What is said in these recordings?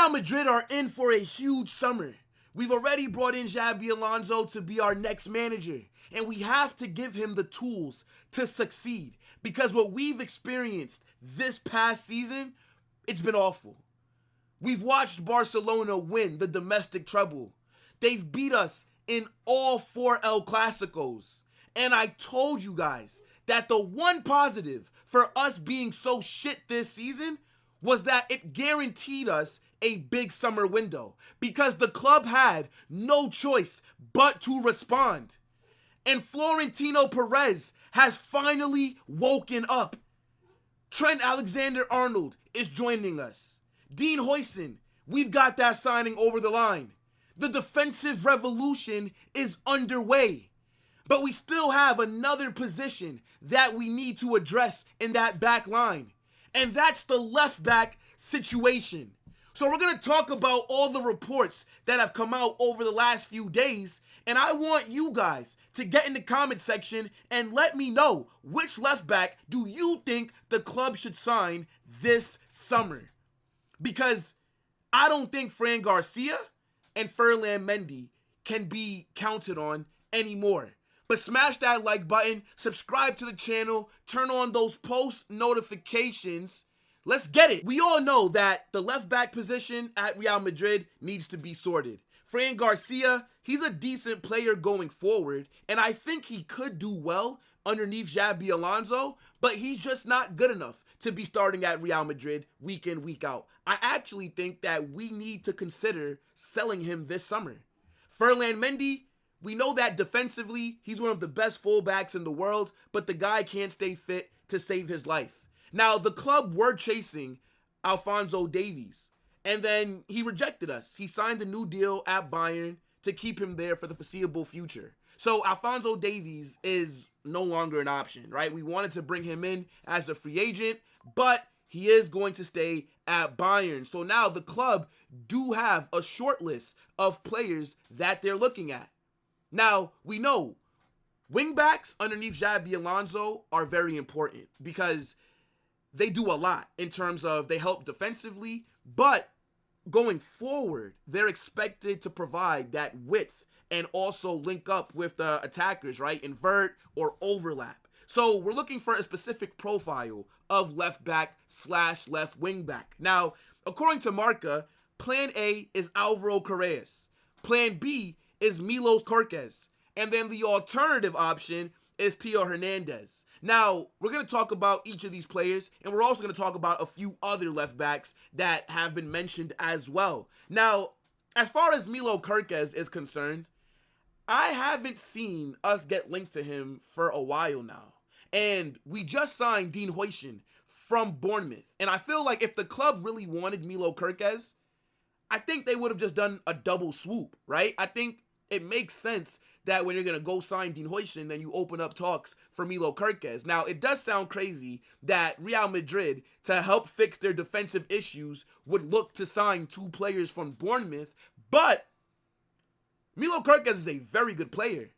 Real Madrid are in for a huge summer. We've already brought in Xabi Alonso to be our next manager, and we have to give him the tools to succeed, because what we've experienced this past season, it's been awful. We've watched Barcelona win the domestic treble. They've beat us in all 4 El Clasicos. And I told you guys that the one positive for us being so shit this season was that it guaranteed us a big summer window, because the club had no choice but to respond. And Florentino Perez has finally woken up. Trent Alexander-Arnold is joining us. Dean Huijsen, we've got that signing over the line. The defensive revolution is underway. But we still have another position that we need to address in that back line. And that's the left back situation. So we're going to talk about all the reports that have come out over the last few days. And I want you guys to get in the comment section and let me know, which left back do you think the club should sign this summer? Because I don't think Fran Garcia and Ferland Mendy can be counted on anymore. But smash that like button, subscribe to the channel, turn on those post notifications. Let's get it. We all know that the left back position at Real Madrid needs to be sorted. Fran Garcia, he's a decent player going forward, and I think he could do well underneath Xabi Alonso, but he's just not good enough to be starting at Real Madrid week in, week out. I actually think that we need to consider selling him this summer. Ferland Mendy, we know that defensively, he's one of the best fullbacks in the world, but the guy can't stay fit to save his life. Now, the club were chasing Alphonso Davies, and then he rejected us. He signed a new deal at Bayern to keep him there for the foreseeable future. So Alphonso Davies is no longer an option, right? We wanted to bring him in as a free agent, but he is going to stay at Bayern. So now the club do have a short list of players that they're looking at. Now, we know wingbacks underneath Xabi Alonso are very important because they do a lot in terms of they help defensively, but going forward, they're expected to provide that width and also link up with the attackers, right? Invert or overlap. So we're looking for a specific profile of left back / left wing back. Now, according to Marca, plan A is Alvaro Carreras. Plan B is Milos Kerkez. And then the alternative option is Theo Hernandez. Now, we're going to talk about each of these players, and we're also going to talk about a few other left backs that have been mentioned as well. Now, as far as Milos Kerkez is concerned, I haven't seen us get linked to him for a while now. And we just signed Dean Huijsen from Bournemouth. And I feel like if the club really wanted Milos Kerkez, I think they would have just done a double swoop, right? I think it makes sense that when you're going to go sign Dean Huijsen, then you open up talks for Milos Kerkez. Now, it does sound crazy that Real Madrid, to help fix their defensive issues, would look to sign 2 players from Bournemouth, but Milos Kerkez is a very good player.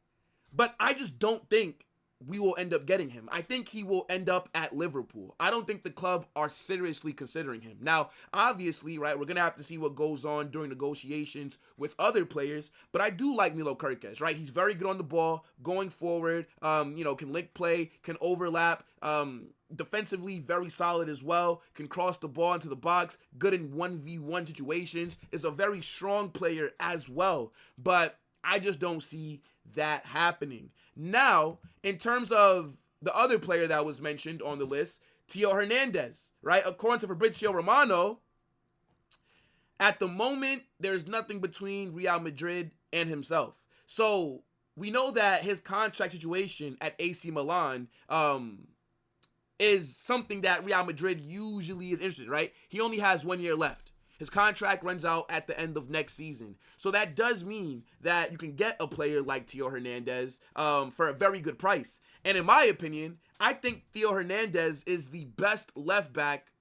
But I just don't think we will end up getting him. I think he will end up at Liverpool. I don't think the club are seriously considering him. Now, obviously, right, we're going to have to see what goes on during negotiations with other players, but I do like Milos Kerkez, right? He's very good on the ball, going forward, can link play, can overlap, defensively very solid as well, can cross the ball into the box, good in 1v1 situations, is a very strong player as well, but I just don't see that happening. Now, in terms of the other player that was mentioned on the list, Theo Hernandez, right? According to Fabrizio Romano, at the moment, there's nothing between Real Madrid and himself. So we know that his contract situation at AC Milan is something that Real Madrid usually is interested in, right? He only has 1 year left. His contract runs out at the end of next season. So that does mean that you can get a player like Theo Hernandez for a very good price. And in my opinion, I think Theo Hernandez is the best left back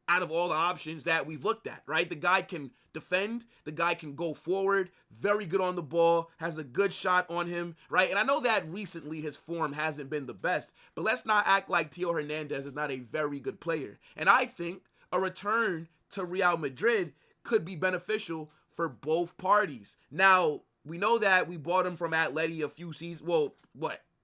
out of all the options that we've looked at, right? The guy can defend, the guy can go forward, very good on the ball, has a good shot on him, right? And I know that recently his form hasn't been the best, but let's not act like Theo Hernandez is not a very good player. And I think a return to Real Madrid could be beneficial for both parties. Now, we know that we bought him from Atleti a few seasons,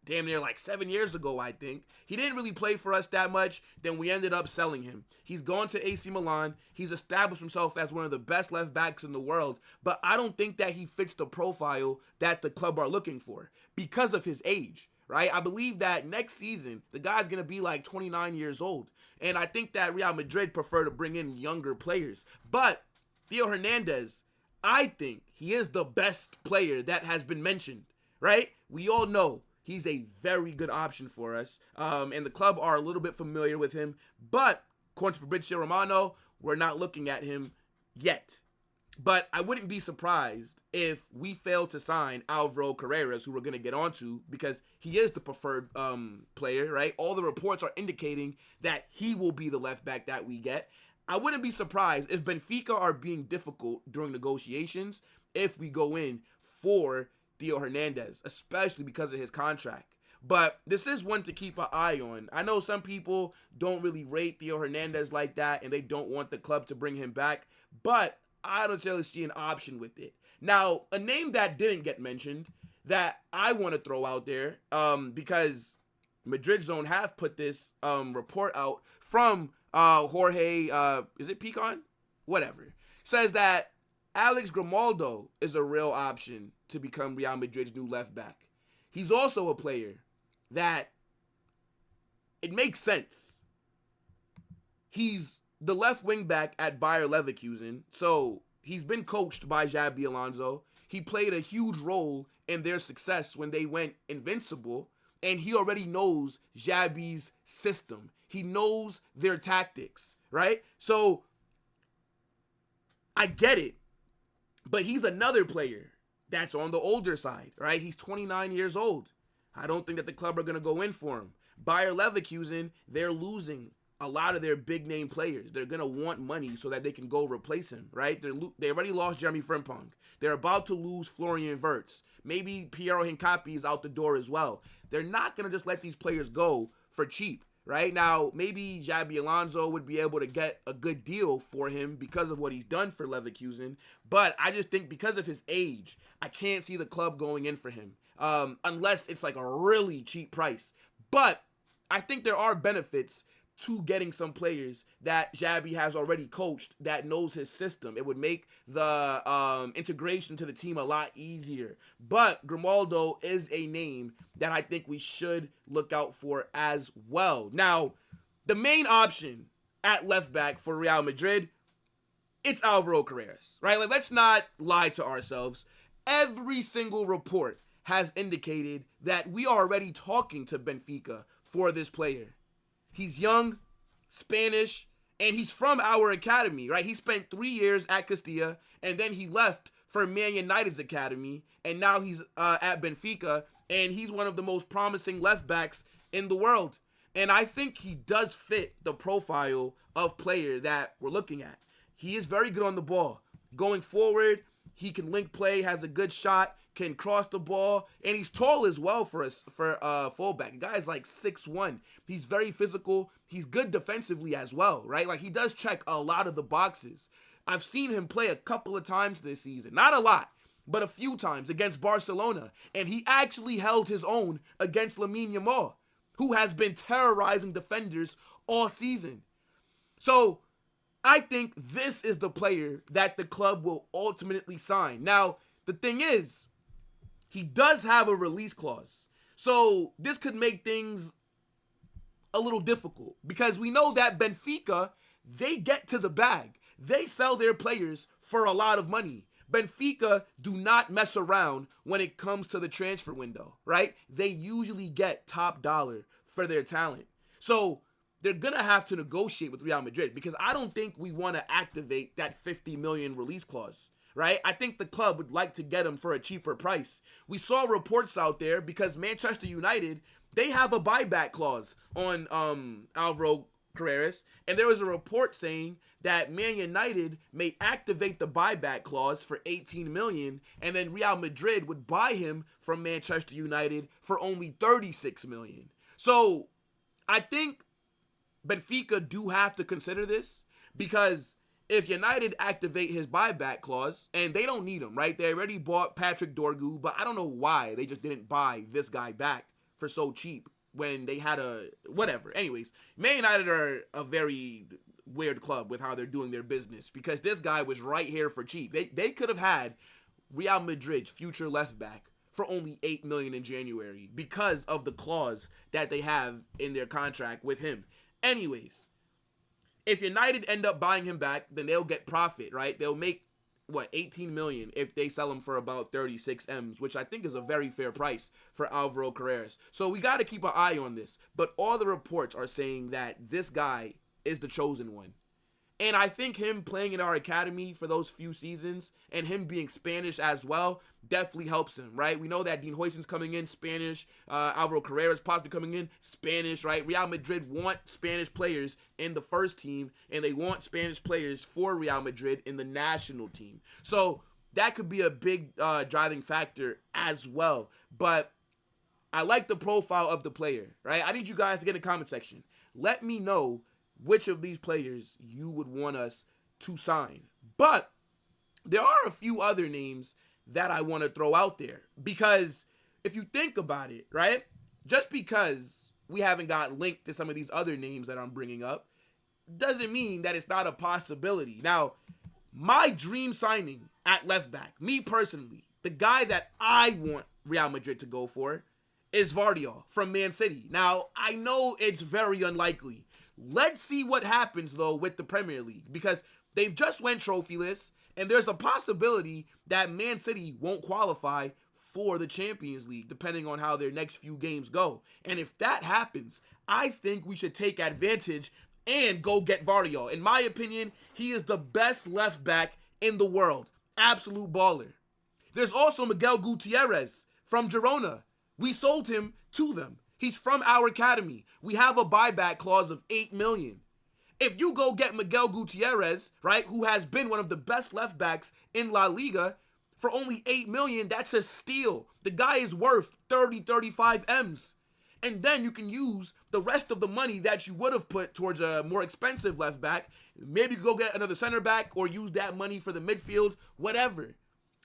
damn near like 7 years ago, I think. He didn't really play for us that much. Then we ended up selling him. He's gone to AC Milan. He's established himself as one of the best left backs in the world. But I don't think that he fits the profile that the club are looking for because of his age, right? I believe that next season, the guy's going to be like 29 years old. And I think that Real Madrid prefer to bring in younger players. But Theo Hernandez, I think he is the best player that has been mentioned, right? We all know he's a very good option for us, and the club are a little bit familiar with him. But according to Fabrizio Romano, we're not looking at him yet. But I wouldn't be surprised if we fail to sign Alvaro Carreras, who we're going to get onto, because he is the preferred player, right? All the reports are indicating that he will be the left back that we get. I wouldn't be surprised if Benfica are being difficult during negotiations if we go in for Theo Hernandez, especially because of his contract. But this is one to keep an eye on. I know some people don't really rate Theo Hernandez like that, and they don't want the club to bring him back, but I don't really see an option with it. Now, a name that didn't get mentioned that I want to throw out there, because Madrid Zone have put this report out from Jorge, is it Picon? Whatever. Says that Alex Grimaldo is a real option to become Real Madrid's new left back. He's also a player that it makes sense. He's the left wing back at Bayer Leverkusen, so he's been coached by Xabi Alonso. He played a huge role in their success when they went invincible, and he already knows Xabi's system. He knows their tactics, right? So I get it, but he's another player that's on the older side, right? He's 29 years old. I don't think that the club are going to go in for him. Bayer Leverkusen, they're losing a lot of their big name players. They're going to want money so that they can go replace him, right? They already lost Jeremy Frimpong. They're about to lose Florian Wirtz. Maybe Piero Hincapié is out the door as well. They're not going to just let these players go for cheap, right? Now, maybe Xabi Alonso would be able to get a good deal for him because of what he's done for Leverkusen, but I just think because of his age, I can't see the club going in for him, unless it's like a really cheap price. But I think there are benefits to getting some players that Xabi has already coached that knows his system. It would make the integration to the team a lot easier. But Grimaldo is a name that I think we should look out for as well. Now, the main option at left back for Real Madrid, it's Alvaro Carreras, right? Like, let's not lie to ourselves. Every single report has indicated that we are already talking to Benfica for this player. He's young, Spanish, and he's from our academy, right? He spent 3 years at Castilla, and then he left for Man United's academy, and now he's at Benfica, and he's one of the most promising left backs in the world. And I think he does fit the profile of player that we're looking at. He is very good on the ball. Going forward, he can link play, has a good shot, can cross the ball, and he's tall as well for fullback. The guy's like 6'1". He's very physical. He's good defensively as well, right? Like, he does check a lot of the boxes. I've seen him play a couple of times this season. Not a lot, but a few times against Barcelona. And he actually held his own against Lamine Yamal, who has been terrorizing defenders all season. So I think this is the player that the club will ultimately sign. Now, the thing is, he does have a release clause. So this could make things a little difficult because we know that Benfica, they get to the bag. They sell their players for a lot of money. Benfica do not mess around when it comes to the transfer window, right? They usually get top dollar for their talent. So they're going to have to negotiate with Real Madrid because I don't think we want to activate that 50 million release clause. Right? I think the club would like to get him for a cheaper price. We saw reports out there because Manchester United, they have a buyback clause on Alvaro Carreras, and there was a report saying that Man United may activate the buyback clause for 18 million, and then Real Madrid would buy him from Manchester United for only 36 million. So I think Benfica do have to consider this because if United activate his buyback clause, and they don't need him, right? They already bought Patrick Dorgu, but I don't know why they just didn't buy this guy back for so cheap when they had whatever. Anyways, Man United are a very weird club with how they're doing their business, because this guy was right here for cheap. They could have had Real Madrid's future left back for only $8 million in January because of the clause that they have in their contract with him. Anyways, if United end up buying him back, then they'll get profit, right? They'll make, 18 million if they sell him for about 36 M's, which I think is a very fair price for Alvaro Carreras. So we got to keep an eye on this. But all the reports are saying that this guy is the chosen one. And I think him playing in our academy for those few seasons and him being Spanish as well definitely helps him, right? We know that Dean Huijsen's coming in, Spanish. Alvaro Carreras possibly coming in, Spanish, right? Real Madrid want Spanish players in the first team, and they want Spanish players for Real Madrid in the national team. So that could be a big driving factor as well. But I like the profile of the player, right? I need you guys to get in the comment section. Let me know which of these players you would want us to sign. But there are a few other names that I want to throw out there, because if you think about it, right, just because we haven't got linked to some of these other names that I'm bringing up doesn't mean that it's not a possibility. Now, my dream signing at left back, me personally, the guy that I want Real Madrid to go for is Vardiol from Man City. Now, I know it's very unlikely. Let's see what happens, though, with the Premier League, because they've just went trophyless, and there's a possibility that Man City won't qualify for the Champions League, depending on how their next few games go. And if that happens, I think we should take advantage and go get Vardiol. In my opinion, he is the best left back in the world. Absolute baller. There's also Miguel Gutierrez from Girona. We sold him to them. He's from our academy. We have a buyback clause of $8 million. If you go get Miguel Gutierrez, right, who has been one of the best left backs in La Liga, for only $8 million, that's a steal. The guy is worth 35 M's. And then you can use the rest of the money that you would have put towards a more expensive left back. Maybe go get another center back or use that money for the midfield, whatever.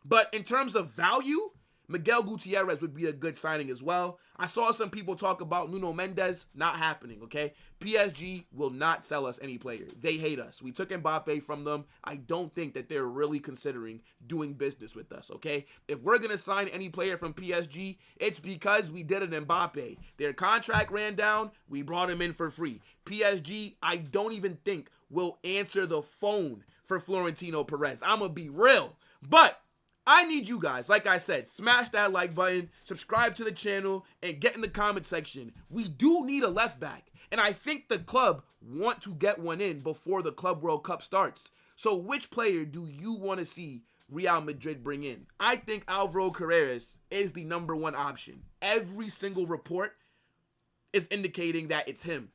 But in terms of value, Miguel Gutierrez would be a good signing as well. I saw some people talk about Nuno Mendes. Not happening, okay? PSG will not sell us any player. They hate us. We took Mbappe from them. I don't think that they're really considering doing business with us, okay? If we're going to sign any player from PSG, it's because we did an Mbappe. Their contract ran down. We brought him in for free. PSG, I don't even think will answer the phone for Florentino Perez. I'm going to be real. But I need you guys, like I said, smash that like button, subscribe to the channel, and get in the comment section. We do need a left back, and I think the club want to get one in before the Club World Cup starts. So which player do you want to see Real Madrid bring in? I think Alvaro Carreras is the number one option. Every single report is indicating that it's him.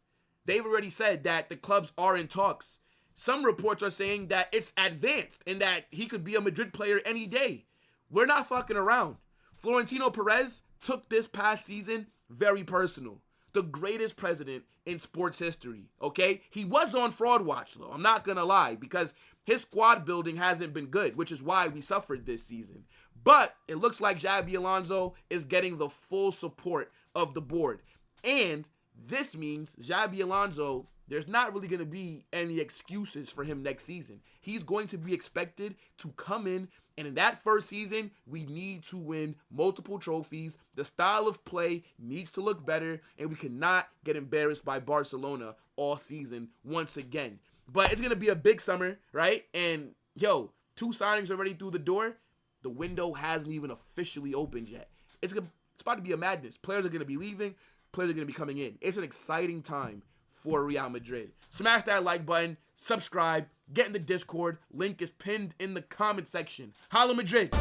They've already said that the clubs are in talks. Some reports are saying that it's advanced and that he could be a Madrid player any day. We're not fucking around. Florentino Perez took this past season very personal. The greatest president in sports history, okay? He was on fraud watch, though. I'm not going to lie, because his squad building hasn't been good, which is why we suffered this season. But it looks like Xabi Alonso is getting the full support of the board. And this means Xabi Alonso, there's not really going to be any excuses for him next season. He's going to be expected to come in, and in that first season, we need to win multiple trophies. The style of play needs to look better, and we cannot get embarrassed by Barcelona all season once again. But it's going to be a big summer, right? And, 2 signings already through the door. The window hasn't even officially opened yet. It's about to be a madness. Players are going to be leaving. Players are going to be coming in. It's an exciting time for Real Madrid. Smash that like button, subscribe, get in the Discord. Link is pinned in the comment section. Holla Madrid!